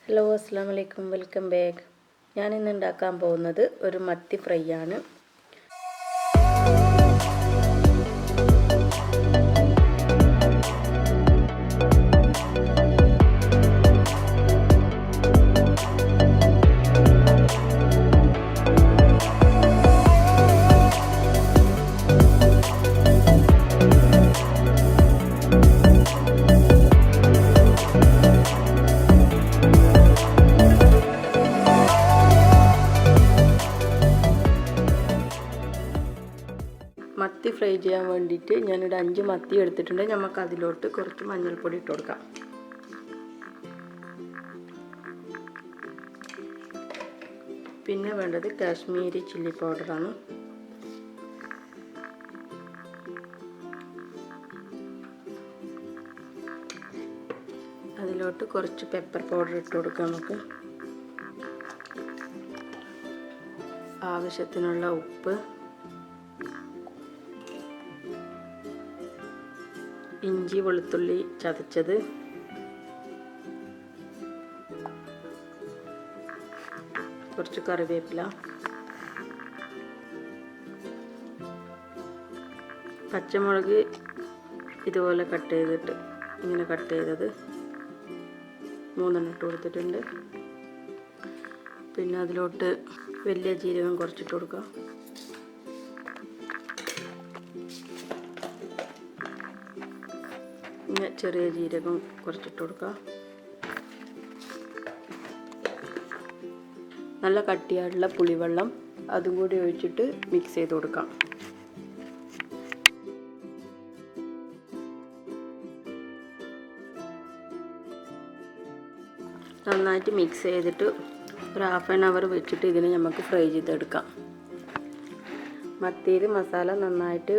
Hello അസ്സലാമു അലൈക്കും, welcome back. ഞാനിന്ന് ഉണ്ടാക്കാൻ പോകുന്നത് ഒരു മത്തി ഫ്രൈ ആണ്. മത്തി ഫ്രൈ ചെയ്യാൻ വേണ്ടിയിട്ട് ഞാനൊരു 5 മത്തി എടുത്തിട്ടുണ്ട്. നമുക്ക് അതിലോട്ട് കുറച്ച് മഞ്ഞൾപ്പൊടി ഇട്ട് കൊടുക്കാം. പിന്നെ വേണ്ടത് കാശ്മീരി ചില്ലി പൗഡറാണ്. അതിലോട്ട് കുറച്ച് പെപ്പർ പൗഡർ ഇട്ട് കൊടുക്കാം. നമുക്ക് ആവശ്യത്തിനുള്ള ഉപ്പ്, ഇഞ്ചി വെളുത്തുള്ളി ചതച്ചത്, കുറച്ച് കറിവേപ്പില, പച്ചമുളക് ഇതുപോലെ കട്ട് ചെയ്തിട്ട് ഇങ്ങനെ കട്ട് ചെയ്തത് 3 ഇട്ട് കൊടുത്തിട്ടുണ്ട്. പിന്നെ അതിലോട്ട് വലിയ ജീരകം കുറച്ചിട്ട് കൊടുക്കാം. പിന്നെ ചെറിയ ജീരകം കുറച്ചിട്ട് കൊടുക്കുക. നല്ല കട്ടിയായിട്ടുള്ള പുളിവെള്ളം അതും കൂടി ഒഴിച്ചിട്ട് മിക്സ് ചെയ്ത് കൊടുക്കാം. നന്നായിട്ട് മിക്സ് ചെയ്തിട്ട് ഒരു 1/2 hour വെച്ചിട്ട് ഇതിന് നമുക്ക് ഫ്രൈ ചെയ്തെടുക്കാം. മത്തിയിൽ മസാല നന്നായിട്ട്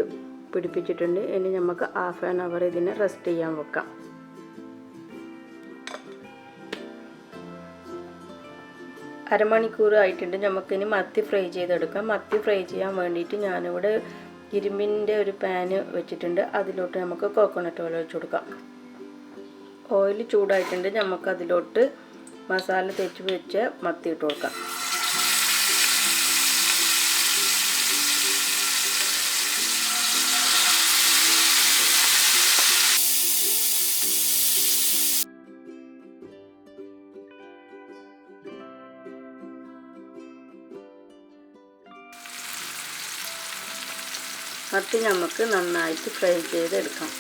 പിടിപ്പിച്ചിട്ടുണ്ട്. ഇനി നമുക്ക് 1/2 hour ഇതിനെ റെസ്റ്റ് ചെയ്യാൻ വെക്കാം. അരമണിക്കൂർ ആയിട്ടുണ്ട്. നമുക്കിനി മത്തി ഫ്രൈ ചെയ്തെടുക്കാം. മത്തി ഫ്രൈ ചെയ്യാൻ വേണ്ടിയിട്ട് ഞാനിവിടെ ഇരുമ്പിൻ്റെ ഒരു പാന് വെച്ചിട്ടുണ്ട്. അതിലോട്ട് നമുക്ക് കോക്കനട്ട് ഓയിൽ ഒഴിച്ച് കൊടുക്കാം. ഓയിൽ ചൂടായിട്ടുണ്ട്. നമുക്ക് അതിലോട്ട് മസാല തേച്ച് വെച്ച മത്തി ഇട്ട് കൊടുക്കാം. മത്തി നമുക്ക് നന്നായിട്ട് ഫ്രൈ ചെയ്തെടുക്കാം.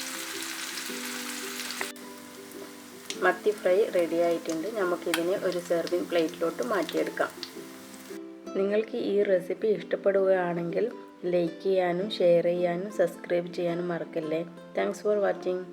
മത്തി ഫ്രൈ റെഡി ആയിട്ടുണ്ട്. നമുക്കിതിനെ ഒരു സെർവിങ് പ്ലേറ്റിലോട്ട് മാറ്റിയെടുക്കാം. നിങ്ങൾക്ക് ഈ റെസിപ്പി ഇഷ്ടപ്പെടുകയാണെങ്കിൽ ലൈക്ക് ചെയ്യാനും ഷെയർ ചെയ്യാനും സബ്സ്ക്രൈബ് ചെയ്യാനും മറക്കല്ലേ. Thanks for watching.